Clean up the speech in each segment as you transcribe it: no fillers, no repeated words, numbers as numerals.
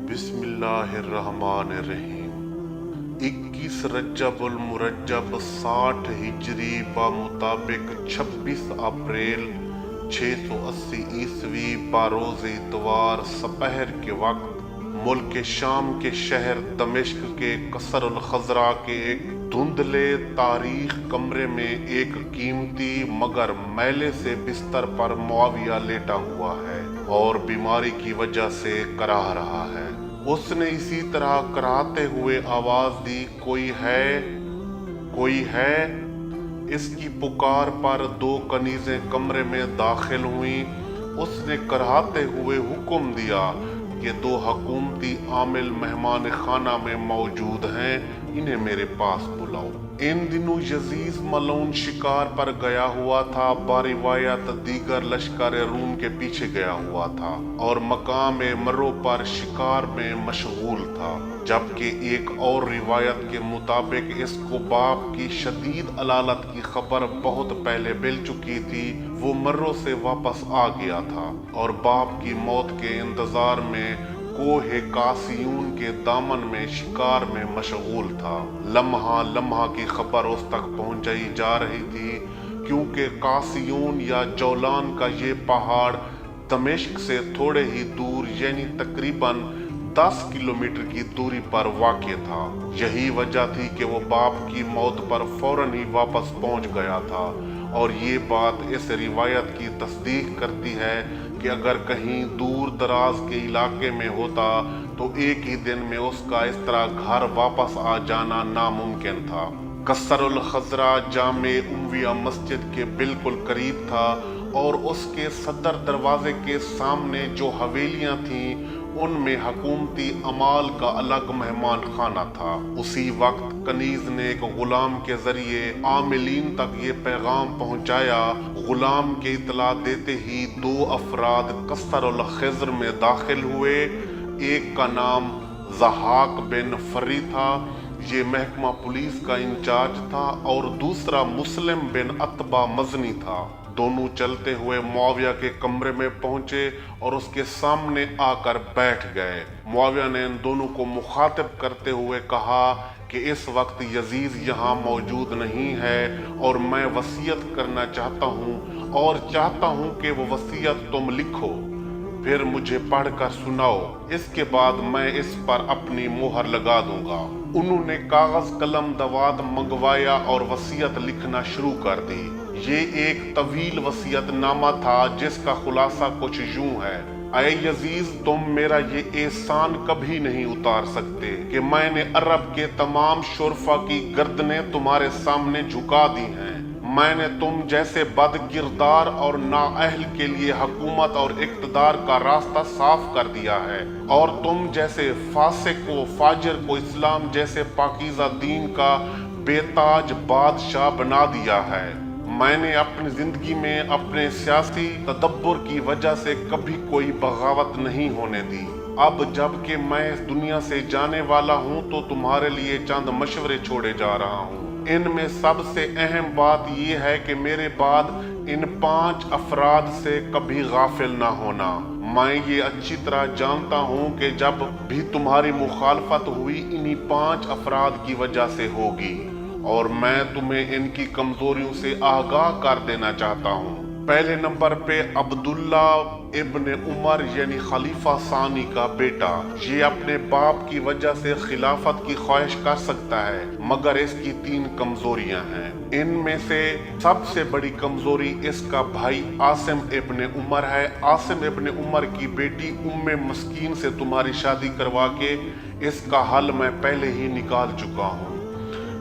बिस्मिल्लाहिर्रहमानिर्रहीम। 21 रज्जबुल मुरज्जब 60 हिजरी मुताबिक 26 अप्रैल 680 ईस्वी बरोज़ इतवार सपहर के वक्त मुल्क शाम के शहर दमिश्क के कसरुल खज़रा के एक धुंधले तारीख कमरे में एक कीमती मगर मैले से बिस्तर पर मुआविया लेटा हुआ है और बीमारी की वजह से कराह रहा है। उसने इसी तरह कराहते हुए आवाज दी, कोई है, कोई है। इसकी पुकार पर 2 कनीज़ें कमरे में दाखिल हुईं। उसने कराहते हुए हुक्म दिया कि 2 हुकूमती आमिल मेहमान खाना में मौजूद हैं, इन्हें मेरे पास बुलाओ। इन दिनों यजीज मलून शिकार पर गया हुआ था, बारिवायत दीगर लश्कर रूम के पीछे गया हुआ था और मकाम मर्रो पर शिकार में मशगूल था। जबकि एक और रिवायत के मुताबिक इसको बाप की शदीद अलालत की खबर बहुत पहले मिल चुकी थी। वो मर्रो से वापस आ गया था और बाप की मौत के इंतजार में कोहे कासियून के दामन में शिकार में मशगूल था। लम्हा लम्हा की खबर उस तक पहुंचाई जा रही थी, क्योंकि कासियून या जौलान का ये पहाड़ दमिश्क से थोड़े ही दूर यानी तकरीबन 10 किलोमीटर की दूरी पर वाक़ था। यही वजह थी कि वो बाप की मौत पर फौरन ही वापस पहुंच गया था। और ये बात इस रिवायत की तस्दीक करती है कि अगर कहीं दूर दराज के इलाके में होता तो एक ही दिन में उसका इस तरह घर वापस आ जाना नामुमकिन था। कसरुल खज़रा जामे उम्विया मस्जिद के बिल्कुल करीब था और उसके सदर दरवाजे के सामने जो हवेलियां थीं उनमें हुकूमती अमाल का अलग मेहमान खाना था। उसी वक्त कनीज ने एक गुलाम के जरिए आमिलीन तक ये पैगाम पहुंचाया। गुलाम के इतला देते ही 2 अफराद कसरुल खिज़र में दाखिल हुए। एक का नाम ज़हाक बिन फरी था, ये महकमा पुलिस का इंचार्ज था, और दूसरा मुस्लिम बिन अतबा मजनी था। दोनों चलते हुए मुआविया के कमरे में पहुंचे और उसके सामने आकर बैठ गए। मुआविया ने इन दोनों को मुखातिब करते हुए कहा कि इस वक्त यजीज यहाँ मौजूद नहीं है और मैं वसीयत करना चाहता हूँ और चाहता हूँ कि वो वसीयत तुम लिखो, फिर मुझे पढ़कर सुनाओ। इसके बाद मैं इस पर अपनी मोहर लगा दूंगा। उन्होंने कागज कलम दवात मंगवाया और वसीयत लिखना शुरू कर दी। ये एक तवील वसीयतनामा था जिसका खुलासा कुछ यूं है। ऐ यजीज, तुम मेरा ये एहसान कभी नहीं उतार सकते कि मैंने अरब के तमाम शुरफा की गर्दनें तुम्हारे सामने झुका दी हैं। मैंने तुम जैसे बदकिरदार और नाअहल के लिए हुकूमत और इक़्तिदार का रास्ता साफ कर दिया है और तुम जैसे फासिक को फाजिर को इस्लाम जैसे पाकीज़ा दीन का बेताज बादशाह बना दिया है। मैंने अपनी जिंदगी में अपने सियासी तदब्बुर की वजह से कभी कोई बगावत नहीं होने दी। अब जबकि मैं इस दुनिया से जाने वाला हूँ तो तुम्हारे लिए चंद मशवरे छोड़े जा रहा हूँ। इनमें सबसे अहम बात यह है कि मेरे बाद इन 5 अफराद से कभी गाफिल ना होना। मैं ये अच्छी तरह जानता हूँ कि जब भी तुम्हारी मुखालफत हुई इन्हीं 5 अफराद की वजह से होगी और मैं तुम्हें इनकी कमजोरियों से आगाह कर देना चाहता हूँ। पहले नंबर पे अब्दुल्ला इब्ने उमर यानी खलीफा सानी का बेटा। ये अपने बाप की वजह से खिलाफत की ख्वाहिश कर सकता है, मगर इसकी 3 कमजोरियां हैं। इनमें से सबसे बड़ी कमजोरी इसका भाई आसिम इब्ने उमर है। आसिम इब्ने उमर की बेटी उम्मे मस्कीन से तुम्हारी शादी करवा के इसका हल मैं पहले ही निकाल चुका हूँ।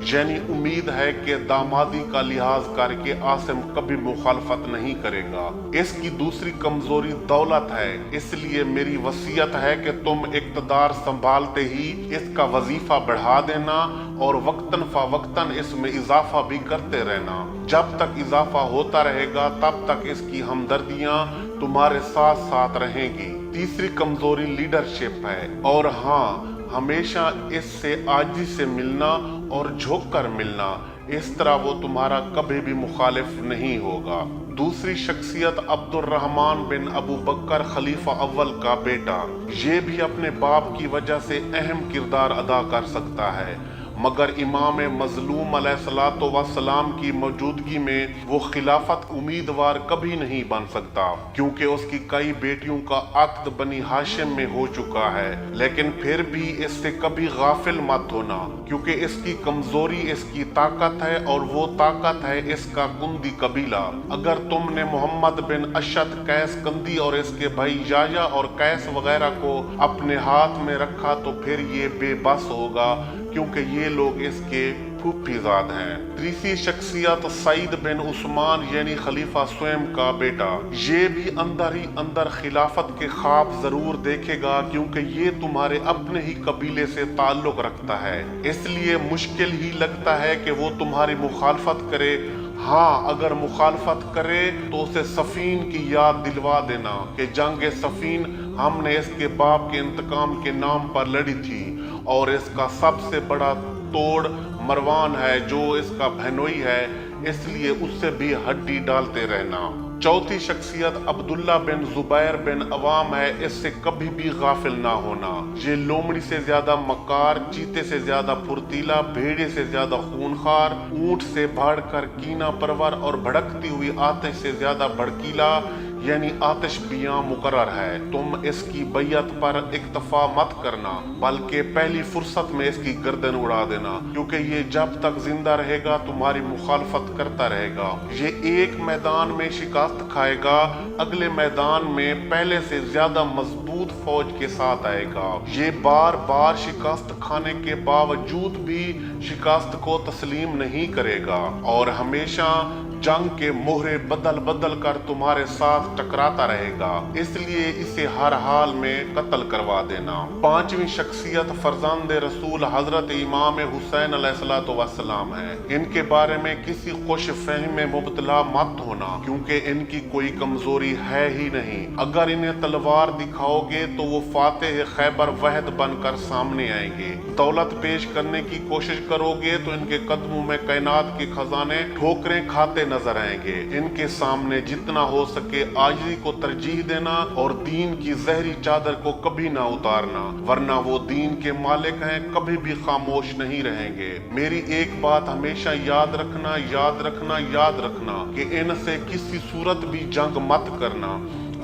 यानी उम्मीद है कि दामादी का लिहाज करके आसिम कभी मुखालफत नहीं करेगा। इसकी दूसरी कमजोरी दौलत है, इसलिए मेरी वसीयत है कि तुम इक़्तिदार संभालते ही इसका वजीफा बढ़ा देना और वक्तन फवक्तन इसमें इजाफा भी करते रहना। जब तक इजाफा होता रहेगा तब तक इसकी हमदर्दियां तुम्हारे साथ साथ रहेंगी। तीसरी कमजोरी लीडरशिप है, और हाँ, हमेशा इससे आजी से मिलना और झुक कर मिलना। इस तरह वो तुम्हारा कभी भी मुखालिफ नहीं होगा। दूसरी शख्सियत अब्दुर्रहमान बिन अबू बकर खलीफा अव्वल का बेटा, ये भी अपने बाप की वजह से अहम किरदार अदा कर सकता है, मगर इमाम मजलूम अलैहिस्सलातु वस्सलाम की मौजूदगी में वो खिलाफत उम्मीदवार कभी नहीं बन सकता, क्योंकि उसकी कई बेटियों का अक्द बनी हाशिम में हो चुका है। लेकिन फिर भी इससे कभी गाफिल मत होना, क्योंकि इसकी कमजोरी इसकी ताकत है, और वो ताकत है इसका कुंदी कबीला। अगर तुमने मोहम्मद बिन अशद, कैस कंदी और इसके भाई याया और कैस वगैरह को अपने हाथ में रखा तो फिर ये बेबस होगा, क्योंकि ये लोग इसके फूफीजाद हैं। तीसरी शख्सियत सईद बिन उस्मान यानी खलीफा स्वयं का बेटा, ये भी अंदर ही अंदर खिलाफत के ख्वाब जरूर देखेगा, क्योंकि ये तुम्हारे अपने ही कबीले से ताल्लुक रखता है, इसलिए मुश्किल ही लगता है कि वो तुम्हारी मुखालफत करे। हाँ, अगर मुखालफत करे तो उसे सफीन की याद दिलवा देना कि जंग सफीन हमने इसके बाप के इंतकाम के नाम पर लड़ी थी, और इसका सबसे बड़ा तोड़ मरवान है जो इसका बहनोई है, इसलिए उससे भी हड्डी डालते रहना। चौथी शख्सियत अब्दुल्ला बिन जुबैर बिन अवाम है, इससे कभी भी गाफिल ना होना। ये लोमड़ी से ज्यादा मकार, चीते से ज्यादा फुर्तीला, भेड़े से ज्यादा खूनखार, ऊंट से बढ़कर कीना परवर और भड़कती हुई आतिश से ज्यादा भड़कीला यानी आतिश बियां मुकर्रर है। तुम इसकी बैयत पर इक्तफा मत करना, बल्कि पहली फुर्सत में इसकी गर्दन उड़ा देना, क्योंकि ये जब तक जिंदा रहेगा तुम्हारी मुखालफत करता रहेगा। ये एक मैदान में शिकस्त खाएगा, अगले मैदान में पहले से ज्यादा मजबूत फौज के साथ आएगा। ये बार बार शिकस्त खाने के बावजूद भी शिकस्त को तस्लीम नहीं करेगा, और हमेशा जंग के मोहरे बदल बदल कर तुम्हारे साथ टकराता रहेगा, इसलिए इसे हर हाल में कत्ल करवा देना। पांचवी शख्सियत फरजांद रसूल हजरत इमाम हुसैन अलैहिस्सलातु वस्सलाम है। इनके बारे में किसी खुश फहमी में मुब्तला मत होना, क्योंकि इनकी कोई कमजोरी है ही नहीं। अगर इन्हें तलवार दिखाओगे तो वो फातेह खैबर वहद बनकर सामने आएंगे। दौलत पेश करने की कोशिश करोगे तो इनके कदमों में कायनात के खजाने ठोकरें खाते नजर आएंगे। इनके सामने जितना हो सके आजिज़ी को तरजीह देना, और दीन की जहरी चादर को कभी ना उतारना, वरना वो दीन के मालिक हैं, कभी भी खामोश नहीं रहेंगे। मेरी एक बात हमेशा याद रखना, याद रखना, याद रखना कि इनसे किसी सूरत भी जंग मत करना,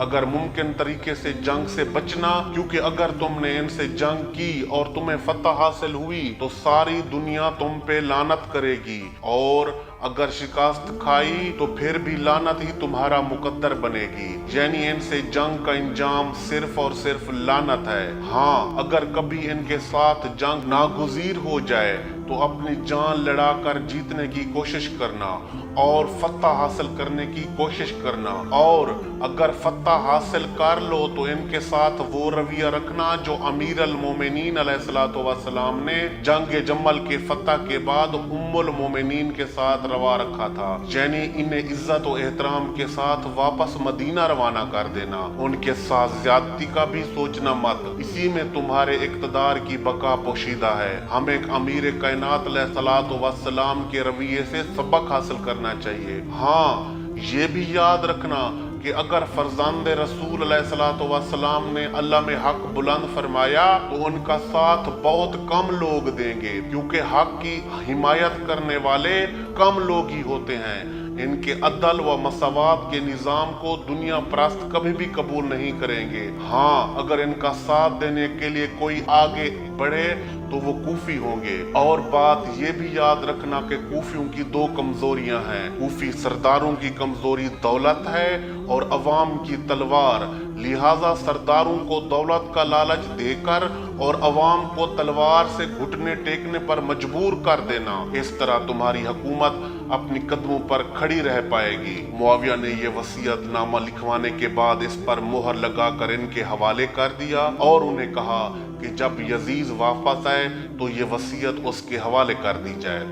अगर मुमकिन तरीके से जंग से बचना, क्योंकि अगर तुमने इनसे जंग की और तुम्हें फतह हासिल हुई तो सारी दुनिया तुम पे लानत करेगी, और अगर शिकस्त खाई तो फिर भी लानत ही तुम्हारा मुकद्दर बनेगी। यानी इनसे जंग का इंजाम सिर्फ और सिर्फ लानत है। हाँ, अगर कभी इनके साथ जंग नागुजीर हो जाए तो अपनी जान लड़ाकर जीतने की कोशिश करना और फतह हासिल करने की कोशिश करना, और अगर फतह हासिल कर लो तो इनके साथ वो रवैया रखना जो अमीर अल मोमिनीन अलैहिस्सलातु वस्सलाम ने जंग जमल के फतह के बाद उम्मुल मोमिनीन के साथ रवा रखा था, यानी इन्हें इज्जत और एहतराम के साथ वापस मदीना रवाना कर देना। उनके साथ ज्यादती का भी सोचना मत, इसी में तुम्हारे इक्तदार की बका पोशीदा है। हम एक अमीर कायनात अलैहिस्सलातु वस्सलाम के रवैये से सबक हासिल करना चाहिए। हाँ, ये भी याद रखना कि अगर फरजांद रसूल अलैहिस्सलातु वस्सलाम ने अल्लाह में हक बुलंद फरमाया तो उनका साथ बहुत कम लोग देंगे, क्योंकि हक की हिमायत करने वाले कम लोग ही होते हैं। इनके अदल व मसवात के निज़ाम को दुनिया परस्त कभी भी कबूल नहीं करेंगे। हाँ, अगर इनका साथ देने के लिए कोई आगे बढ़े तो वो कूफी होंगे। और बात ये भी याद रखना कि कूफियों की दो कमजोरियां हैं। कूफी सरदारों की कमजोरी दौलत है और अवाम की तलवार, लिहाजा सरदारों को दौलत का लालच देकर और अवाम को तलवार से घुटने टेकने पर मजबूर कर देना। इस तरह तुम्हारी हुकूमत अपनी कदमों पर खड़ी रह पाएगी। मुआविया ने ये वसीयत नामा लिखवाने के बाद इस पर मुहर लगाकर इनके हवाले कर दिया और उन्हें कहा कि जब यजीद वापस आए तो ये वसीयत उसके हवाले कर दी जाए।